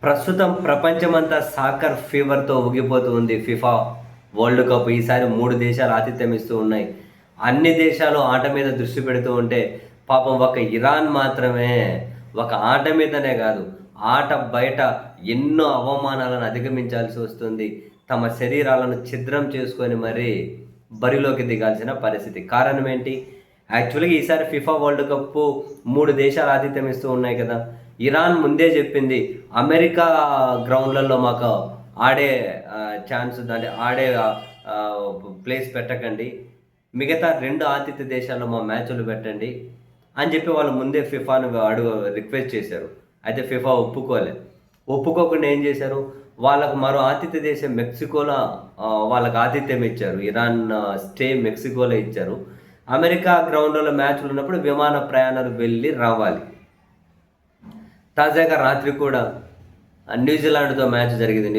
ప్రస్తుతం ప్రపంచమంతా సాకర్ ఫీవర్తో ఊగిపోతూ ఉంది. ఫిఫా వరల్డ్ కప్ ఈసారి 3 దేశాలు ఆతిథ్యం ఇస్తూ ఉన్నాయి. అన్ని దేశాలు ఆట మీద దృష్టి పెడుతూ ఉంటే, పాపం ఒక ఇరాన్ మాత్రమే ఒక ఆట మీదనే కాదు, ఆట బయట ఎన్నో అవమానాలను అధిగమించాల్సి వస్తుంది. తమ శరీరాలను ఛిద్రం చేసుకొని మరీ బరిలోకి దిగాల్సిన పరిస్థితి. కారణం ఏంటి? యాక్చువల్‌గా ఈసారి ఫిఫా వరల్డ్ కప్ 3 దేశాలు ఆతిథ్యం ఇస్తూ ఉన్నాయి కదా! ఇరాన్ ముందే చెప్పింది, అమెరికా గ్రౌండ్‌లలో మాకు ఆడే ఛాన్స్ ఉందంటే ఆడే ప్లేస్ పెట్టకండి. మిగతా 2 ఆతిథ్య దేశాల్లో మా మ్యాచ్‌లు పెట్టండి అని చెప్పి వాళ్ళు ముందే ఫిఫాను రిక్వెస్ట్ చేశారు. అయితే ఫిఫా ఒప్పుకోలే. ఒప్పుకోకుండా ఏం చేశారు? వాళ్ళకు మరో ఆతిథ్య దేశం మెక్సికోలో వాళ్ళకి ఆతిథ్యం ఇచ్చారు. ఇరాన్ స్టే మెక్సికోలో ఇచ్చారు. అమెరికా గ్రౌండ్‌లలో మ్యాచ్‌లు ఉన్నప్పుడు విమాన ప్రయాణాలు వెళ్ళి రావాలి. తాజాగా రాత్రి కూడా న్యూజిలాండ్‌తో మ్యాచ్ జరిగింది.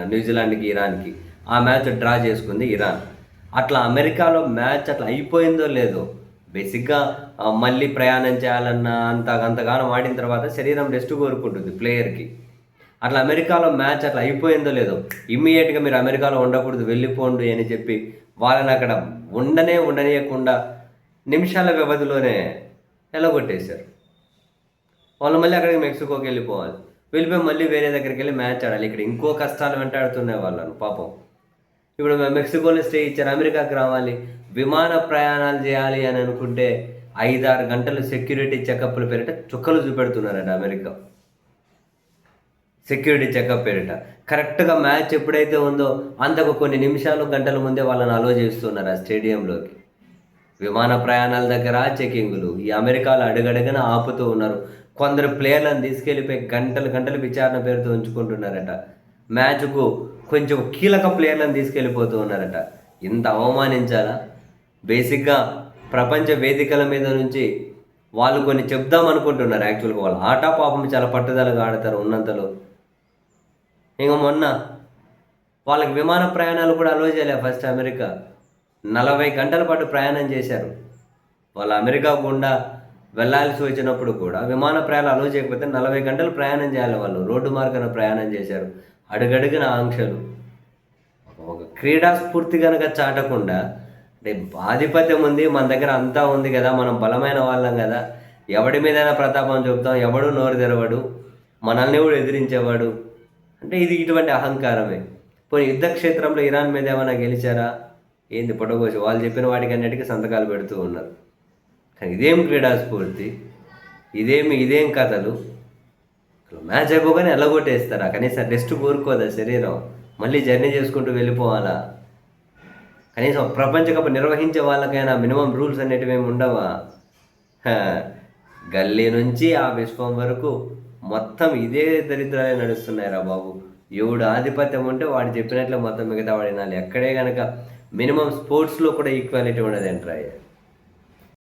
న్యూజిలాండ్‌కి ఇరాన్‌కి. ఆ మ్యాచ్ డ్రా చేసుకుంది ఇరాన్. అట్లా అమెరికాలో మ్యాచ్ అట్లా అయిపోయిందో లేదో, బేసిక్‌గా మళ్ళీ ప్రయాణం చేయాలన్న అంతగానం ఆడిన తర్వాత శరీరం రెస్ట్ కోరుకుంటుంది ప్లేయర్‌కి. అట్లా అమెరికాలో మ్యాచ్ అట్లా అయిపోయిందో లేదో, ఇమ్మీడియట్‌గా మీరు అమెరికాలో ఉండకూడదు, వెళ్ళిపోండి అని చెప్పి వాళ్ళని అక్కడ ఉండనీయకుండా నిమిషాల వ్యవధిలోనే ఎలగొట్టేశారు. వాళ్ళు మళ్ళీ అక్కడికి మెక్సికోకి వెళ్ళిపోవాలి. వెళ్ళిపోయి మళ్ళీ వేరే దగ్గరికి వెళ్ళి మ్యాచ్ ఆడాలి. ఇక్కడ ఇంకో కష్టాలు వెంటాడుతున్నాయి వాళ్ళను పాపం. ఇప్పుడు మెక్సికోలో స్టే ఇచ్చారు, అమెరికాకి రావాలి, విమాన ప్రయాణాలు చేయాలి అని అనుకుంటే 5-6 గంటలు సెక్యూరిటీ చెకప్ల పేరిట చుక్కలు చూపెడుతున్నారట అమెరికా. సెక్యూరిటీ చెకప్ పేరిట కరెక్ట్గా మ్యాచ్ ఎప్పుడైతే ఉందో అంతకు కొన్ని నిమిషాలు గంటల ముందే వాళ్ళని అలో చేస్తున్నారు ఆ స్టేడియంలోకి. విమాన ప్రయాణాల దగ్గర చెకింగులు, ఈ అమెరికాలో అడుగడుగున ఆపుతూ ఉన్నారు. కొందరు ప్లేయర్లను తీసుకెళ్ళిపోయి గంటలు విచారణ పేరుతో ఉంచుకుంటున్నారట. మ్యాచ్కు కొంచెం కీలక ప్లేయర్లను తీసుకెళ్ళిపోతూ ఉన్నారట. ఇంత అవమానించాలా? బేసిక్గా ప్రపంచ వేదికల మీద నుంచి వాళ్ళు కొన్ని చెప్దాం అనుకుంటున్నారు. యాక్చువల్గా వాళ్ళు ఆట పాపం చాలా పట్టుదలగా ఆడతారు ఉన్నంతలో. ఇంకా మొన్న వాళ్ళకి విమాన ప్రయాణాలు కూడా అలో చేయలే. ఫస్ట్ అమెరికా 40 గంటల పాటు ప్రయాణం చేశారు. వాళ్ళు అమెరికా గుండా వెళ్ళాల్సి వచ్చినప్పుడు కూడా విమాన ప్రయాణాలు అలో చేయకపోతే 40 గంటలు ప్రయాణం చేయాలి. వాళ్ళు రోడ్డు మార్గాన ప్రయాణం చేశారు. అడుగడుగున ఆంక్షలు. ఒక క్రీడా స్ఫూర్తి కనుక చాటకుండా, అంటే ఆధిపత్యం ఉంది, మన దగ్గర అంతా ఉంది కదా, మనం బలమైన వాళ్ళం కదా, ఎవడి మీదైనా ప్రతాపం చూపుతాం, ఎవడు నోరు తెరవడు, మనల్ని కూడా ఎదిరించేవాడు అంటే ఇది ఇటువంటి అహంకారమే. పోనీ యుద్ధ క్షేత్రంలో ఇరాన్ మీద ఏమైనా గెలిచారా? ఏంది పొడగోసి వాళ్ళు చెప్పిన వాటికి అన్నిటికీ సంతకాలు పెడుతూ ఉన్నారు. కానీ ఇదేం క్రీడా స్ఫూర్తి, ఇదేం కథలు. మ్యాచ్ అయిపోగానే ఎల్లగొట్టేస్తారా? కనీసం రెస్ట్ కోరుకోదా శరీరం? మళ్ళీ జర్నీ చేసుకుంటూ వెళ్ళిపోవాలా? కనీసం ప్రపంచ కప్ నిర్వహించే వాళ్ళకైనా మినిమం రూల్స్ అనేటివి ఏమి ఉండవా? గల్లీ నుంచి ఆ విశ్వం వరకు మొత్తం ఇదే దరిద్రాలే నడుస్తున్నాయిరా బాబు. ఎవడు ఆధిపత్యం ఉంటే వాడు చెప్పినట్లే మొత్తం మిగతా వాడు వినాలి. ఎక్కడే కనుక మినిమం స్పోర్ట్స్లో కూడా ఈక్వాలిటీ ఉండదు ఏంట్రా.